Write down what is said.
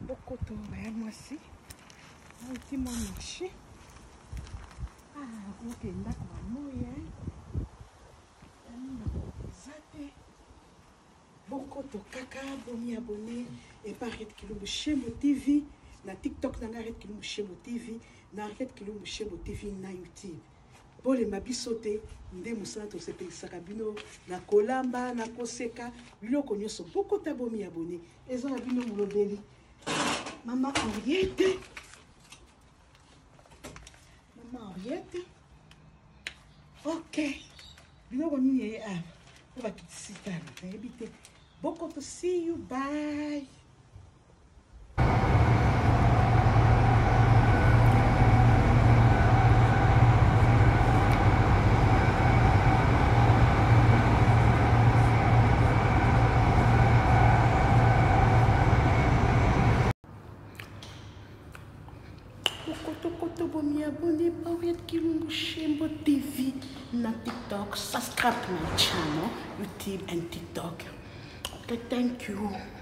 Bokoto ya mwasi ultimo marché ok ndako ya moya zate Bokoto kaka bomi abonné et par Arrête Kilumbu Shembo TV na TikTok na Arrête Kilumbu Shembo TV na Arrête Kilumbu Shembo TV na YouTube bole mabiso te nde musala tosepelisaka bino na kolamba na koseka biloko nyonso Bokota bomi abonné eza na bino molobeli Maman Henriette. Maman Henriette. Ok. Biloko nini on va quitter ici tard. Bokoto, see you. Bye. Bokoto bomi abonné par Arrête Kilumbu Shembo TV na TikTok. Subscribe to my channel, YouTube and TikTok. Okay, thank you.